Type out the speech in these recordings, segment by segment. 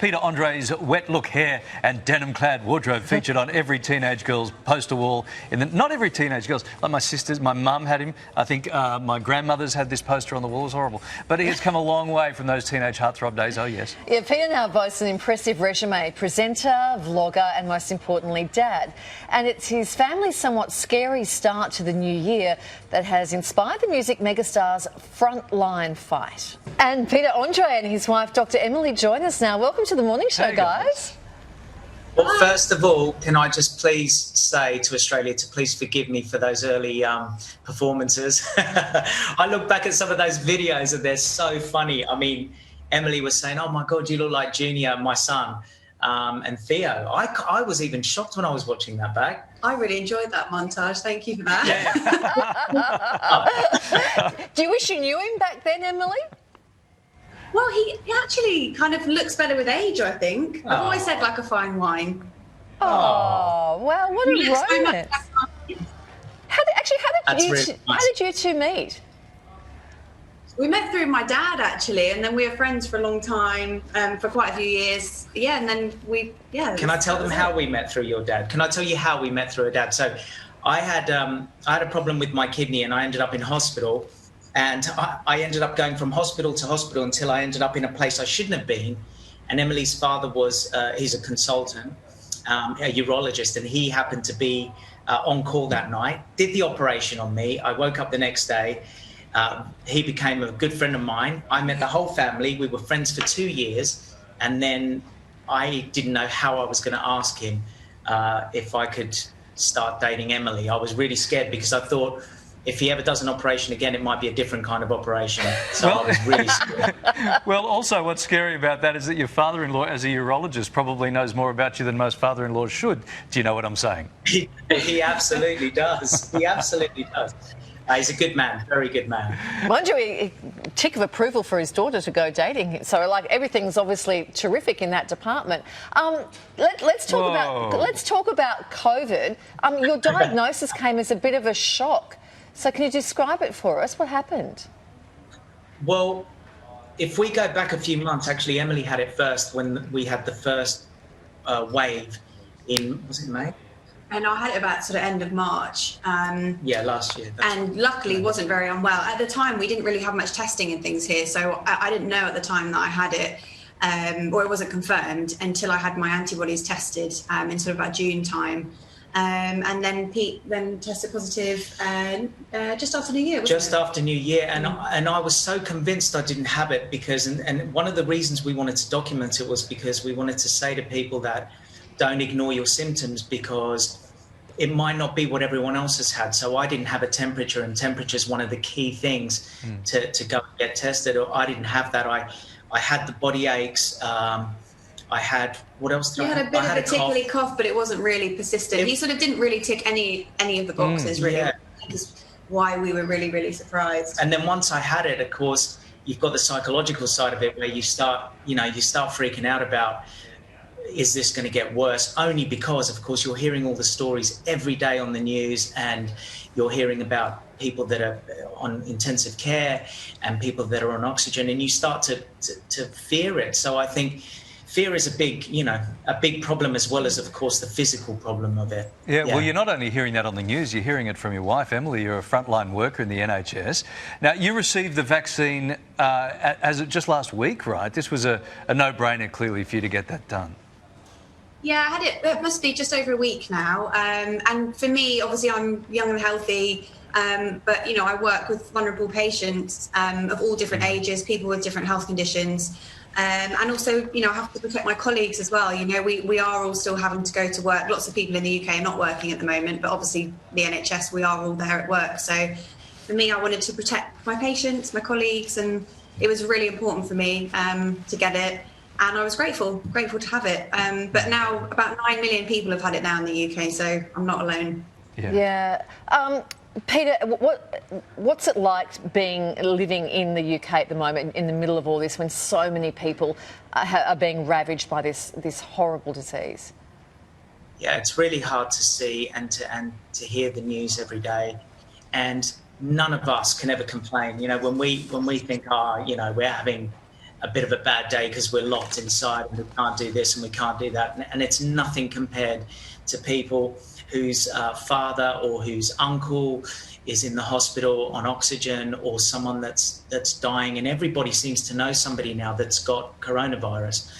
Peter Andre's wet look hair and denim-clad wardrobe featured on every teenage girl's poster wall. Not every teenage girl's, like my sisters, my mum had him. I think my grandmother's had this poster on the wall. It was horrible. But he has come a long way from those teenage heartthrob days, oh yes. Yeah, Peter now boasts an impressive resume: presenter, vlogger and most importantly, dad. And it's his family's somewhat scary start to the new year that has inspired the music megastar's frontline fight. And Peter Andre and his wife, Dr. Emily, join us now. Welcome to the morning show, Hey, guys. Well, first of all, can I just please say to Australia to please forgive me for those early performances. I look back at some of those videos and they're so funny. I mean, Emily was saying, oh my God, you look like Junior, my son, and Theo. I was even shocked when I was watching that back. I really enjoyed that montage. Thank you for that. Yeah. Do you wish you knew him back then, Emily? Well, he actually kind of looks better with age, I think. I've always said like a fine wine. Oh, wow, what He a looks so much romance. better. How did Really you two meet? We met through my dad, actually, and then we were friends for a long time, for quite a few years. Yeah, and then Can I tell them how we met through your dad? Can I tell you how we met through a dad? So I had a problem with my kidney and I ended up in hospital. And I ended up going from hospital to hospital until I ended up in a place I shouldn't have been. And Emily's father he's a consultant, a urologist, and he happened to be on call that night, did the operation on me. I woke up the next day. He became a good friend of mine. I met the whole family. We were friends for 2 years. And then I didn't know how I was going to ask him if I could start dating Emily. I was really scared because I thought, if he ever does an operation again, it might be a different kind of operation. So I was really scared. Well, also what's scary about that is that your father-in-law, as a urologist, probably knows more about you than most father-in-laws should. Do you know what I'm saying? He absolutely does. He absolutely does. He's a good man, very good man. Mind you, a tick of approval for his daughter to go dating. So, like, everything's obviously terrific in that department. Let's talk about COVID. Your diagnosis came as a bit of a shock. So can you describe it for us? What happened? Well, if we go back a few months, actually, Emily had it first when we had the first wave in, was it May? And I had it about sort of end of March. Yeah, last year. And luckily wasn't very unwell. At the time, we didn't really have much testing and things here. So I didn't know at the time that I had it, or it wasn't confirmed until I had my antibodies tested in sort of about June time. And then Pete then tested positive just after New Year. Just after New Year, and I was so convinced I didn't have it because, and one of the reasons we wanted to document it was because we wanted to say to people that don't ignore your symptoms because it might not be what everyone else has had. So I didn't have a temperature, and temperature is one of the key things to go and get tested. Or I didn't have that. I had the body aches. I had, what else did I have? You had a bit of a tickly cough, but it wasn't really persistent. He sort of didn't really tick any of the boxes, really. Yeah. That's why we were really, really surprised. And then once I had it, of course, you've got the psychological side of it where you start freaking out about, is this going to get worse? Only because, of course, you're hearing all the stories every day on the news, and you're hearing about people that are on intensive care and people that are on oxygen, and you start to fear it. So I think fear is a big problem, as well as, of course, the physical problem of it. Yeah, well, you're not only hearing that on the news, you're hearing it from your wife, Emily. You're a frontline worker in the NHS. Now, you received the vaccine as of just last week, right? This was a no-brainer, clearly, for you to get that done. Yeah, I had it. It must be just over a week now. And for me, obviously, I'm young and healthy. But, I work with vulnerable patients of all different ages, people with different health conditions. And also, I have to protect my colleagues as well. We are all still having to go to work. Lots of people in the UK are not working at the moment, but obviously the NHS, we are all there at work. So for me, I wanted to protect my patients, my colleagues, and it was really important for me to get it. And I was grateful to have it. But now about 9 million people have had it now in the UK, so I'm not alone. Yeah. Peter, what's it like living in the UK at the moment, in the middle of all this, when so many people are being ravaged by this horrible disease? Yeah, it's really hard to see and to hear the news every day, and none of us can ever complain. When we think, we're having a bit of a bad day because we're locked inside and we can't do this and we can't do that. And it's nothing compared to people whose father or whose uncle is in the hospital on oxygen, or someone that's dying. And everybody seems to know somebody now that's got coronavirus.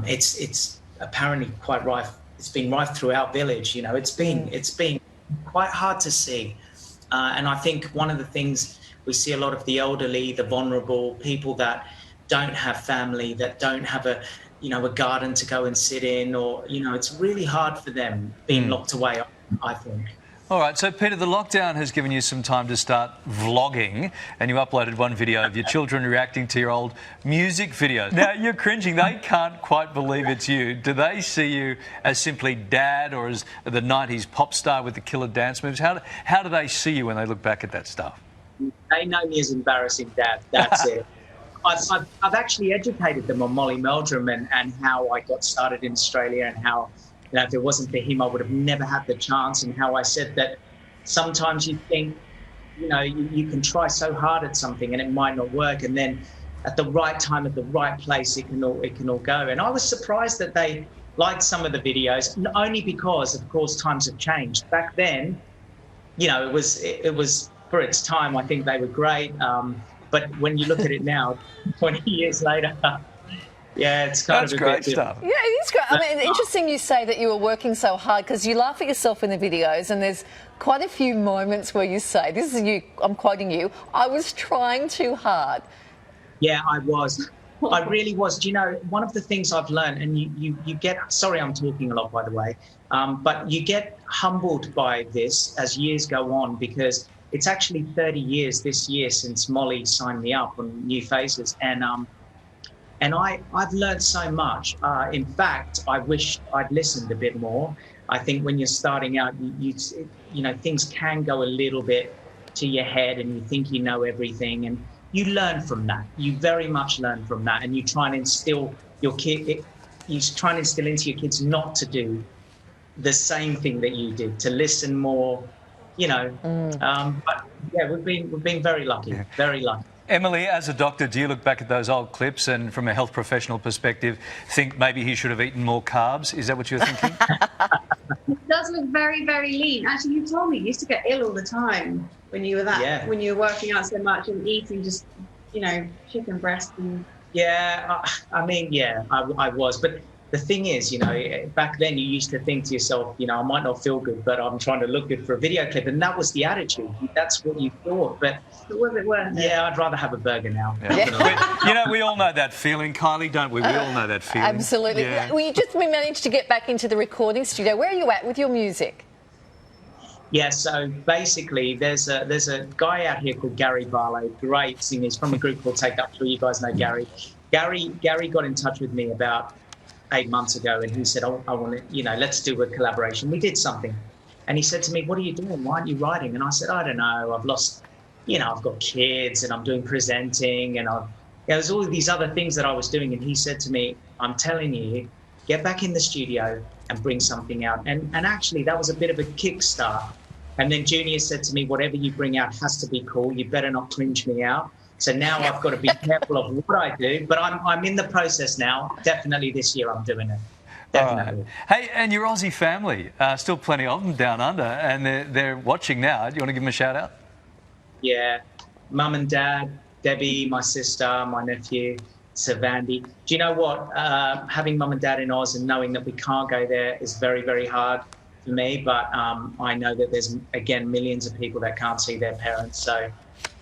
It's apparently quite rife. It's been rife through our village. It's been quite hard to see. And I think one of the things we see, a lot of the elderly, the vulnerable, people that don't have family, that don't have a garden to go and sit in, or, it's really hard for them being locked away, I think. All right, so Peter, the lockdown has given you some time to start vlogging, and you uploaded one video of your children reacting to your old music videos. Now, you're cringing. They can't quite believe it's you. Do they see you as simply Dad, or as the 90s pop star with the killer dance moves? How do they see you when they look back at that stuff? They know me as embarrassing Dad. That's it. I've actually educated them on Molly Meldrum and how I got started in Australia, and how, if it wasn't for him, I would have never had the chance, and how I said that sometimes you think, you can try so hard at something and it might not work, and then at the right time, at the right place, it can all go. And I was surprised that they liked some of the videos, only because, of course, times have changed. Back then, it was for its time, I think they were great. But when you look at it now, 20 years later, yeah, it's kind That's of a great bit stuff. Yeah, it is great. I mean, interesting you say that you were working so hard, because you laugh at yourself in the videos, and there's quite a few moments where you say, this is you, I'm quoting you, I was trying too hard. Yeah, I was. I really was. Do you know, one of the things I've learned, and you get, sorry I'm talking a lot, by the way, but you get humbled by this as years go on, because it's actually 30 years this year since Molly signed me up on New Faces. And I've learned so much. In fact, I wish I'd listened a bit more. I think when you're starting out, things can go a little bit to your head, and you think you know everything, and you learn from that. You very much learn from that, and you try and instill into your kids not to do the same thing that you did, to listen more. But yeah, we've been very lucky, very lucky. Emily, as a doctor, do you look back at those old clips and, from a health professional perspective, think maybe he should have eaten more carbs? Is that what you're thinking? It does look very, very lean. Actually, you told me you used to get ill all the time when you were when you were working out so much and eating just, chicken breast and. Yeah, I was, but. The thing is, back then you used to think to yourself, I might not feel good, but I'm trying to look good for a video clip. And that was the attitude. That's what you thought. But was it worth it? Yeah, I'd rather have a burger now. Yeah. We all know that feeling, Kylie, don't we? We all know that feeling. Absolutely. Yeah. Well, you just managed to get back into the recording studio. Where are you at with your music? Yeah, so basically there's a guy out here called Gary Barlow, great singer. He's from a group called Take Up 3. You guys know Gary. Gary got in touch with me about 8 months ago, and he said, I want to, let's do a collaboration. We did something. And he said to me, what are you doing? Why aren't you writing? And I said, I don't know. I've lost, I've got kids, and I'm doing presenting, and there's all of these other things that I was doing. And he said to me, I'm telling you, get back in the studio and bring something out. And actually, that was a bit of a kickstart. And then Junior said to me, whatever you bring out has to be cool. You better not cringe me out. So now I've got to be careful of what I do, but I'm in the process now. Definitely this year I'm doing it. Definitely. Right. Hey, and your Aussie family, still plenty of them down under, and they're watching now. Do you want to give them a shout out? Yeah, Mum and Dad, Debbie, my sister, my nephew, Savandi. Do you know what? Having Mum and Dad in Oz and knowing that we can't go there is very, very hard for me, but I know that there's, again, millions of people that can't see their parents, so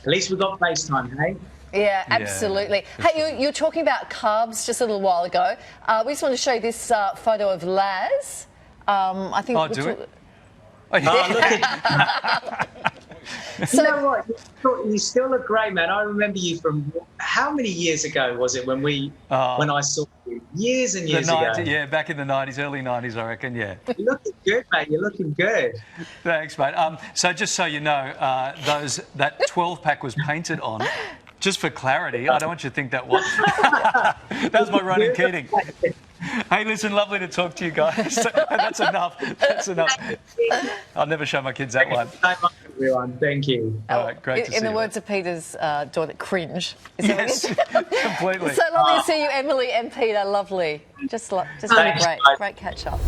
at least we got FaceTime, hey? Yeah, absolutely. Yeah, hey, you were talking about carbs just a little while ago. We just want to show you this photo of Laz. I think. Oh, do we? Oh, look at you know what? You still look great, man. I remember you from how many years ago was it when I saw you? Years and years ago. Yeah, back in the 90s, early 90s, I reckon, yeah. You're looking good, mate. You're looking good. Thanks, mate. So just so you know, that 12-pack was painted on. Just for clarity, I don't want you to think that was. That was my Ronan Keating. Hey, listen, lovely to talk to you guys. That's enough. That's enough. I'll never show my kids that one. everyone. Thank you. All right, great to see In the you. words of Peter's daughter, cringe. Is that what Yes, it is? completely. So lovely to see you, Emily and Peter. Lovely. Just really Thanks, great. guys. Great catch up.